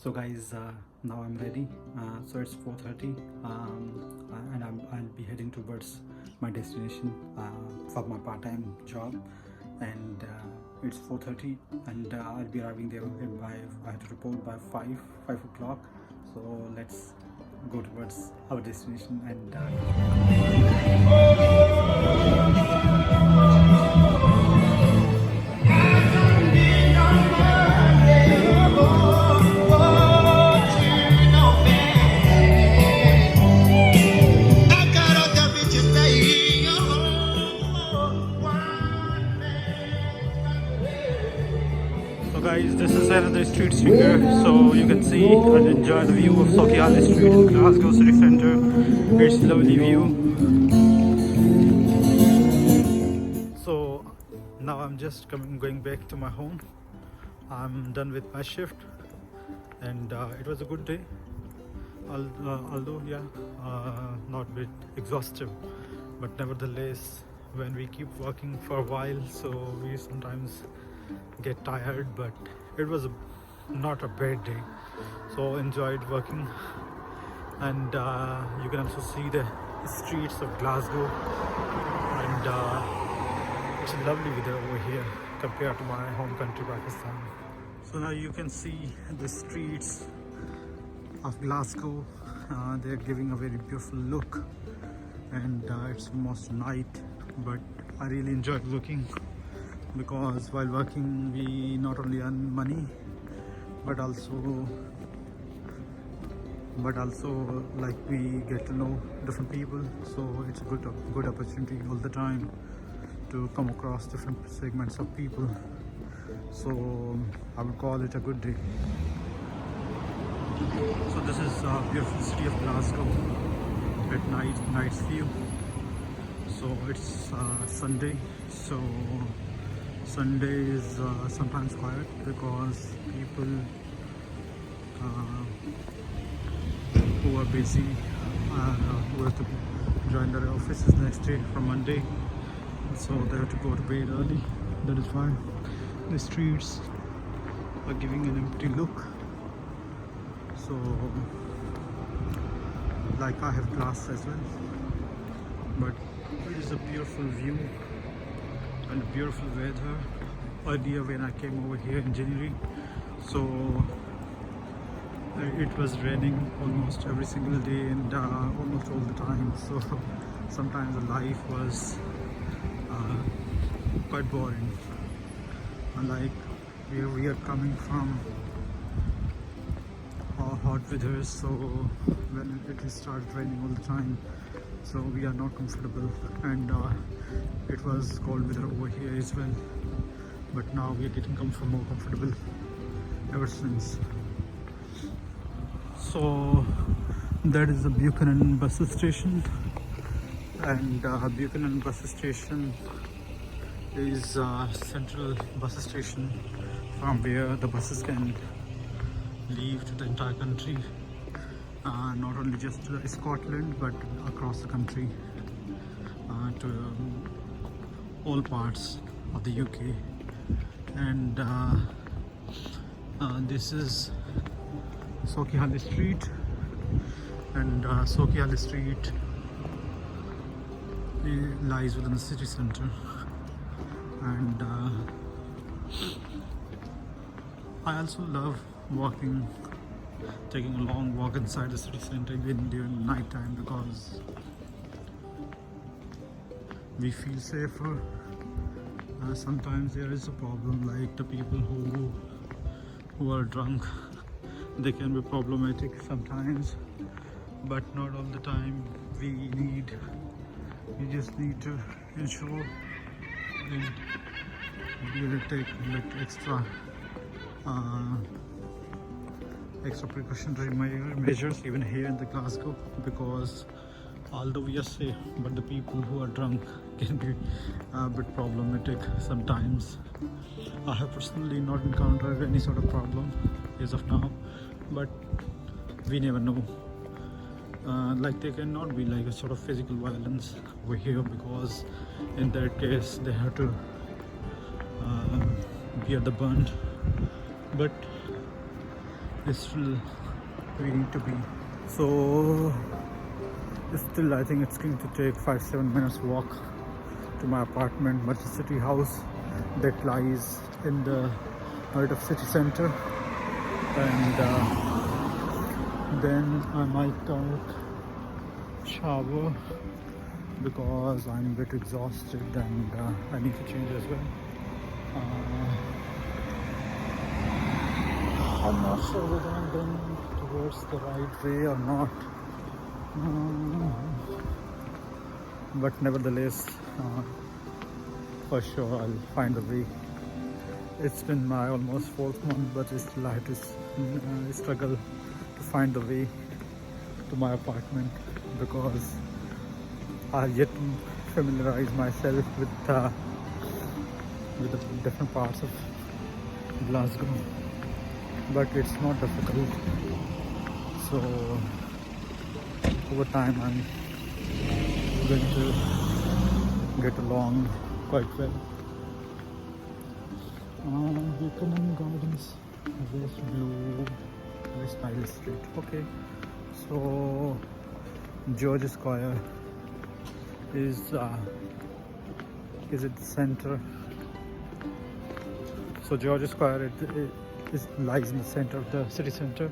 So guys, now I'm ready. So it's 4:30, and I'll be heading towards my destination for my part-time job. And it's 4:30, and I'll be arriving there by, I have to report by 5 o'clock. So let's go towards our destination and So guys, this is another street singer, so you can see and enjoy the view of Sokiali Street in Glasgow city centre. It's a lovely view. So now I'm just going back to my home. I'm done with my shift, and it was a good day. Although not a bit exhaustive, but nevertheless, when we keep working for a while, so we sometimes get tired, but it was not a bad day, so enjoyed working. And you can also see the streets of Glasgow, and it's a lovely weather over here compared to my home country Pakistan. So now you can see the streets of Glasgow. They're giving a very beautiful look, and it's almost night, but I really enjoyed looking, because while working we not only earn money but also like we get to know different people. So it's a good opportunity all the time to come across different segments of people. So I would call it a good day. So this is a beautiful city of Glasgow at night's view. So it's Sunday, so Sunday is sometimes quiet because people who are busy who have to join their offices next day from Monday, so they have to go to bed early. That is why the streets are giving an empty look. So like I have glass as well, but it is a beautiful view and a beautiful weather. Earlier when I came over here in January, so it was raining almost every single day and almost all the time, so sometimes the life was quite boring. And like we are coming from hot weather, so when it started raining all the time, so we are not comfortable, and it was cold weather over here as well, but now we are getting more comfortable ever since. So that is the Buchanan bus station, and Buchanan bus station is a central bus station from where the buses can leave to the entire country, not only just to Scotland but across the country, to all parts of the UK. And this is Sokiali Street, and Sokiali Street lies within the city centre, and I also love walking, taking a long walk inside the city centre even during night time, because we feel safer. Sometimes there is a problem, like the people who are drunk, they can be problematic sometimes, but not all the time. We just need to ensure that we will take like extra precautionary measures even here in the Glasgow, because although we are safe, but the people who are drunk can be a bit problematic sometimes. I have personally not encountered any sort of problem as of now, but we never know. Like there cannot be like a sort of physical violence over here, because in that case they have to bear the brunt. But is still waiting to be. So still I think it's going to take 5-7 minutes walk to my apartment, Merchant City House that lies in the heart of city center. And then I might shower because I'm a bit exhausted and I need to change as well. I'm not sure whether I'm going towards the right way or not. But nevertheless, for sure I'll find a way. It's been my almost 4th month, but still I have to struggle to find the way to my apartment because I've yet to familiarize myself with the different parts of Glasgow. But it's not difficult. So over time I'm going to get along quite well. Buchanan Gardens, West Blue, West Nile Street. Okay, so George Square is at the center. So George Square lies in the center of the city center.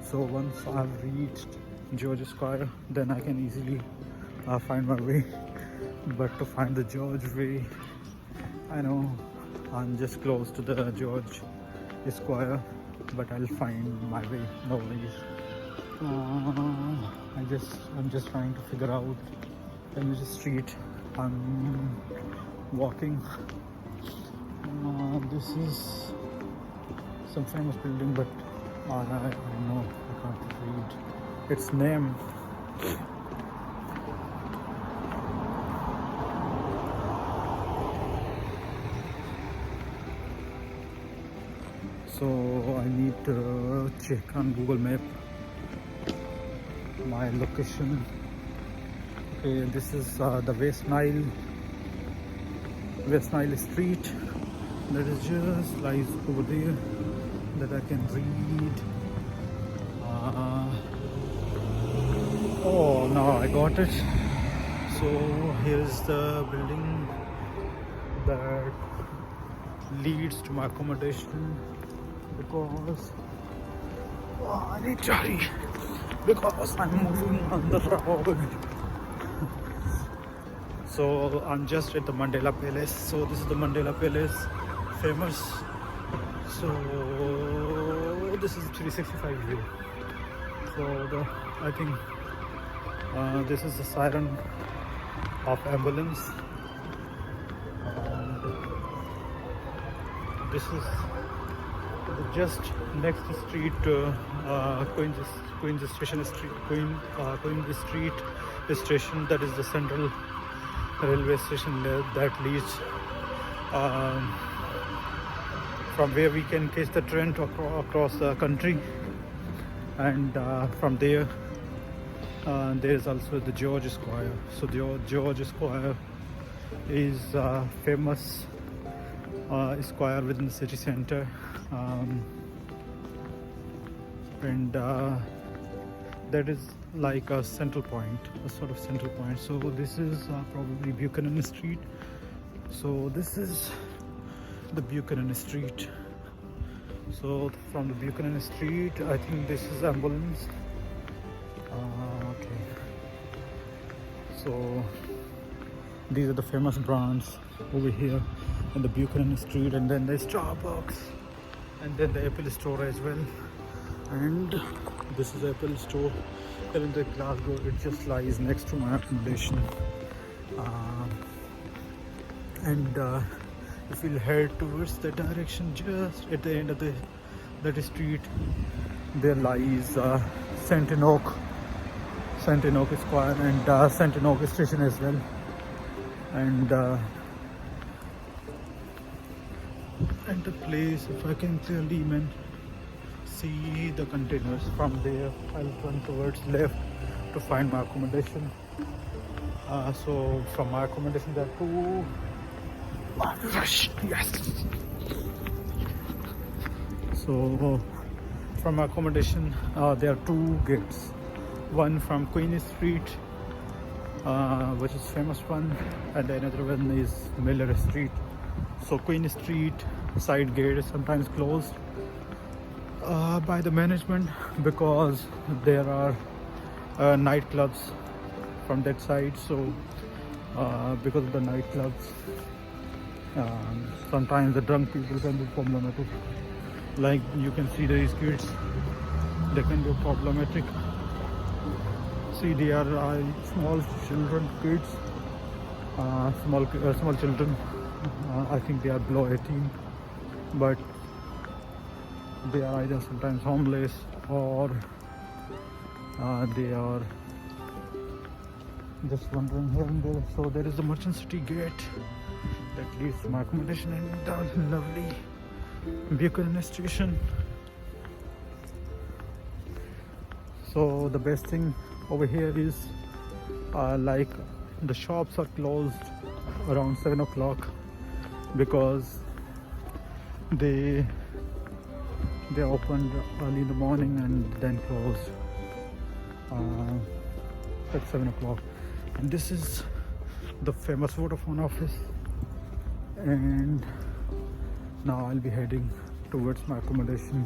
So once I've reached George Square, then I can easily find my way. But to find the George way, I know I'm just close to the George Square, but I'll find my way. No worries. I'm just trying to figure out in which street I'm walking. This is some famous building, but I don't know. I can't read its name. So I need to check on Google Map my location. Okay, this is the West Nile Street. That is just lies over there that I can read. Oh, now I got it. So here's the building that leads to my accommodation. Because I need to hurry because I'm moving on the road. So I'm just at the Mandela Palace. So this is the Mandela Palace, famous. So this is 365 view. So I think this is the siren of ambulance. This is just next street, Queen's Station Street, Queen Street station. That is the central railway station that leads from where we can catch the train across the country. And from there, there is also the George Square. So the George Square is famous square within the city center. And that is like a central point, a sort of central point. So this is probably Buchanan Street. So this is the Buchanan Street. So from the Buchanan Street, I think this is ambulance. Okay. So these are the famous brands over here in the Buchanan Street, and then there's Starbucks, and then the Apple store as well. And this is the Apple store here in the Glasgow. It just lies next to my accommodation. If you'll head towards that direction, just at the end of that street, there lies St. Enoch Square and St. Enoch Station as well. And the place, if I can clearly see the containers from there, I'll turn towards left to find my accommodation. So from my accommodation there to yes. So from my accommodation, there are two gates. One from Queen Street, which is famous one, and another one is Miller Street. So Queen Street side gate is sometimes closed by the management because there are nightclubs from that side. So because of the nightclubs, sometimes the drunk people can be problematic. Like you can see these kids, they can be problematic. See, they are small children, kids, small children. I think they are below 18, but they are either sometimes homeless or they are just wandering here and there. So there is the Merchant City gate that leads to my accommodation and the lovely Buchanan station. So the best thing over here is like the shops are closed around 7 o'clock because they opened early in the morning and then closed at 7 o'clock. And this is the famous Vodafone office, and now I'll be heading towards my accommodation.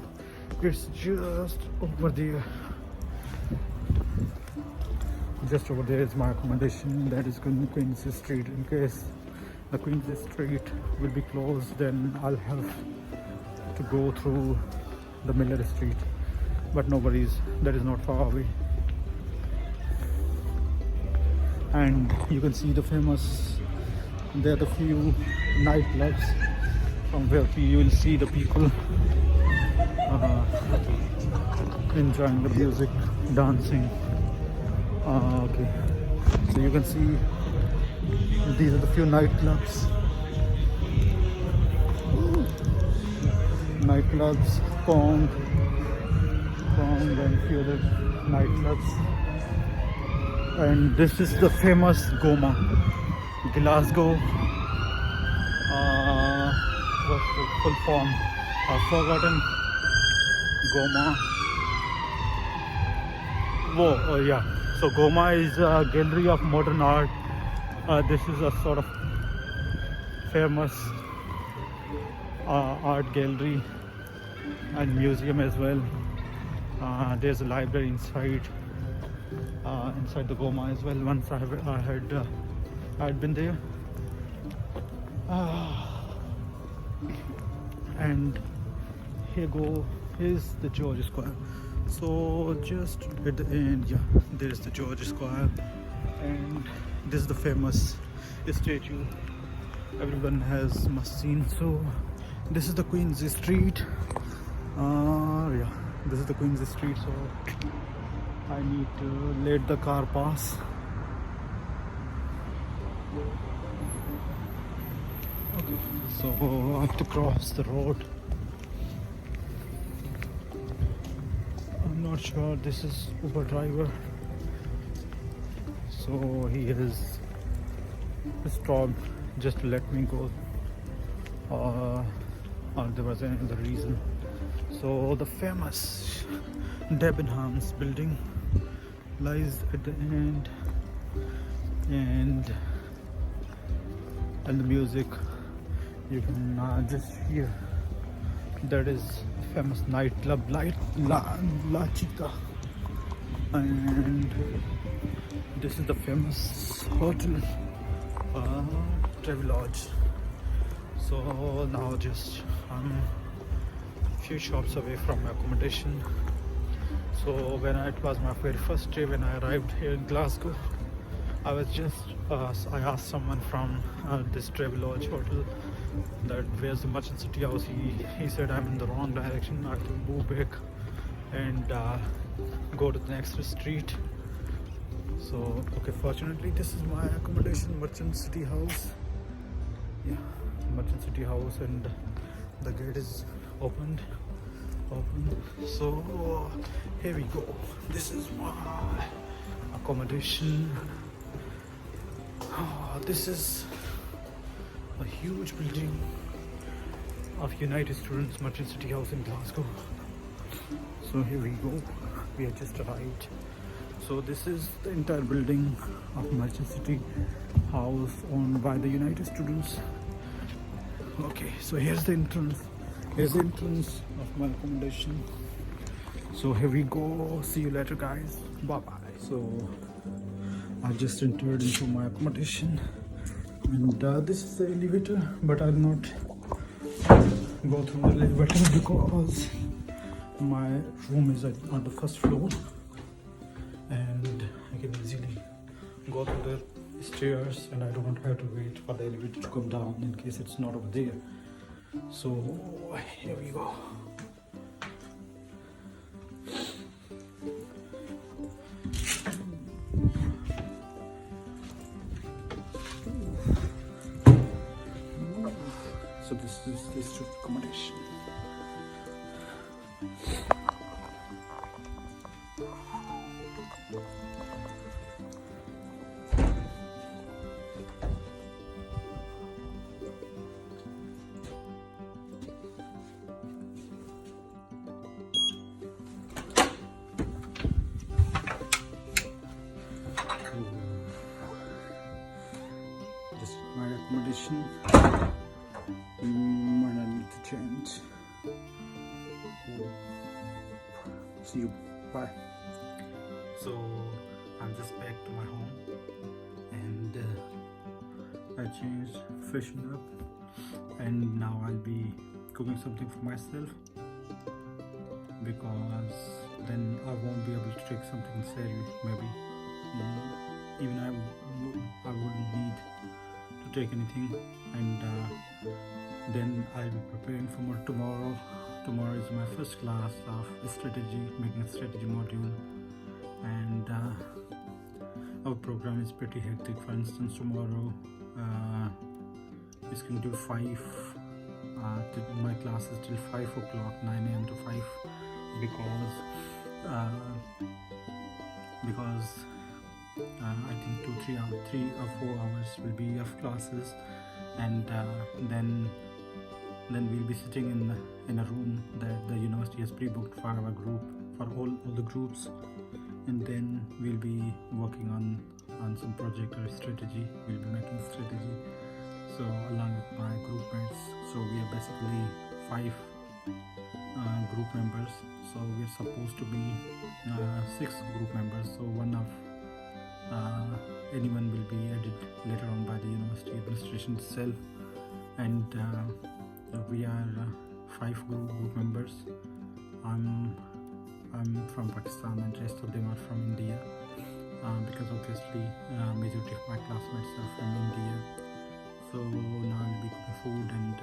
It's just over there. Just over there is my accommodation. That is Queen's Street. In case the Queen's Street will be closed, then I'll have to go through the Miller Street. But no worries, that is not far away. And you can see the famous, there are the few nightclubs from where you will see the people enjoying the music, dancing. Okay, so you can see these are the few nightclubs. Kong, and few other nightclubs. And this is the famous Goma, Glasgow. What's the full form? I've forgotten. Goma. Oh yeah. So Goma is a gallery of modern art. This is a sort of famous art gallery and museum as well. There's a library inside the Goma as well. Once I had been there. And here's the George Square. So just at the end, yeah, there is the George Square, and this is the famous statue everyone must seen. So this is the Queen's Street. Yeah, this is the Queen's Street. So I need to let the car pass. Okay, so I have to cross the road. I'm not sure, this is Uber driver. So he has stopped just to let me go. Or there was another reason. So the famous Debenhams building lies at the end, and the music you can just hear. That is famous nightclub La Chica, and this is the famous hotel Travelodge. So now just I'm a few shops away from my accommodation. So it was my very first day when I arrived here in Glasgow, I was just I asked someone from this Travelodge hotel that where's the Merchant City house. He said I'm in the wrong direction, I have to move back and go to the next street. So okay, fortunately this is my accommodation, Merchant City house. Yeah, Merchant City house, and the gate is open. So here we go. This is my accommodation. This is a huge building of United Students Merchant City House in Glasgow. So here we go. We have just arrived. So this is the entire building of Manchester City House owned by the United Students. Okay, so here's the entrance. Here's the entrance of my accommodation. So here we go. See you later, guys. Bye bye. So I just entered into my accommodation, and this is the elevator, but I'll not go through the elevator because my room is on the first floor, and I can easily go through the stairs, and I don't have to wait for the elevator to come down in case it's not over there. So here we go. So this is the student accommodation. This is my accommodation. And I need to change. See you. Bye. So I'm just back to my home, and I changed, freshened up, and now I'll be cooking something for myself, because then I won't be able to take something serious. Maybe even I wouldn't need to take anything, and then I'll be preparing for more tomorrow. Tomorrow is my first class of strategy, making a strategy module, and our program is pretty hectic. For instance, tomorrow it's going to do 5. My class is till 5 o'clock, 9 a.m. to 5, because I think 3 or 4 hours will be of classes, and then we'll be sitting in a room that the university has pre-booked for our group, for all the groups, and then we'll be working on some project or strategy. We'll be making strategy, so along with my group mates. So we are basically 5 group members, so we're supposed to be 6 group members, so one of anyone will be added later on by the university administration itself, and we are 5 group members. I'm from Pakistan, and rest of them are from India, because obviously majority of my classmates are from India. So now I'll be cooking food, and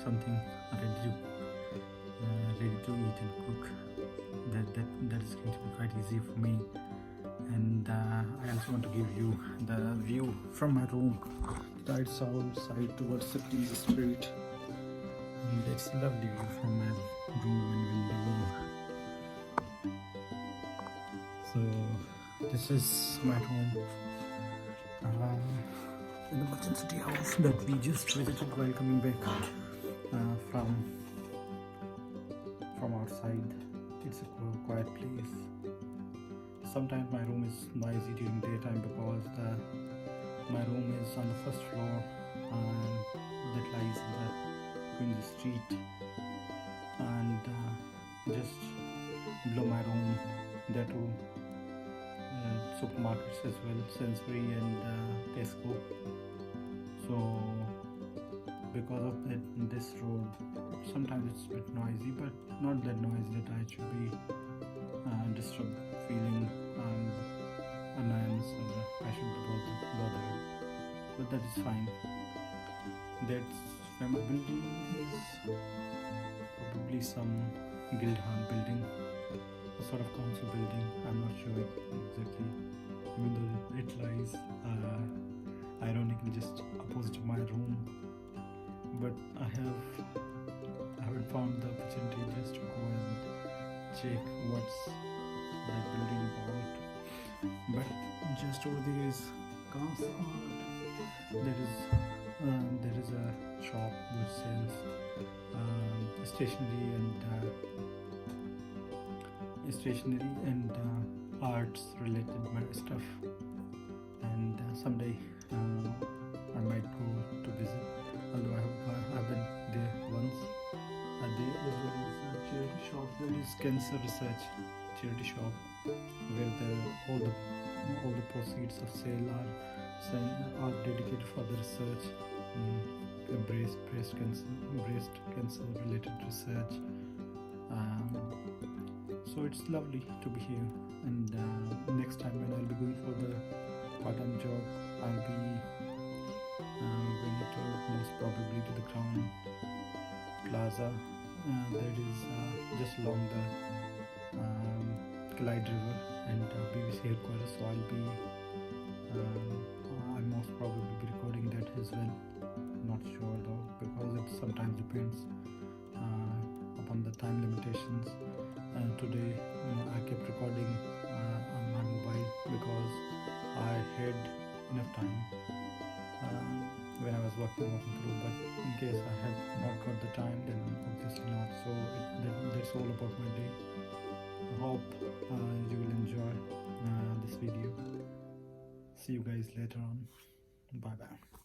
something ready to eat and cook. That is going to be quite easy for me. And I also want to give you the view from my room. Right outside towards the Please Street, and it's a lovely view from my room and window. So this is my home in the Buchanan City House that we just visited while coming back from outside. It's a quiet place. Sometimes my room is noisy during daytime because my room is on the first floor that lies in the street, and just below my room there are 2 supermarkets as well, Sainsbury and Tesco. So because of this road, sometimes it's a bit noisy, but not that noisy that I should be disturbed, feeling annoyance, or I should be bothered. But that is fine. That famous building is probably some Guildhall building, a sort of council building. I'm not sure exactly, even though it lies ironically just opposite to my room. But I haven't found the opportunity just to go and check what's that building about. But just over there is there is a shop which sells stationery and arts related stuff. And someday I might go to visit, although I've been there once. There as well as a charity shop. There is cancer research charity shop where all the proceeds of sale are dedicated for the research, breast cancer related research. So it's lovely to be here. And next time when I'll be going for the part-time job, I'll be going to most probably to the Crown Plaza that is just along the Clyde River and BBC headquarters. So I'll most probably be recording that as well. Not sure though, because it sometimes depends upon the time limitations. Today I kept recording on my mobile because I had enough time when I was walking through, but in case I have not got the time, then obviously not. So that's all about my day. I hope you will enjoy this video. See you guys later on. Bye bye.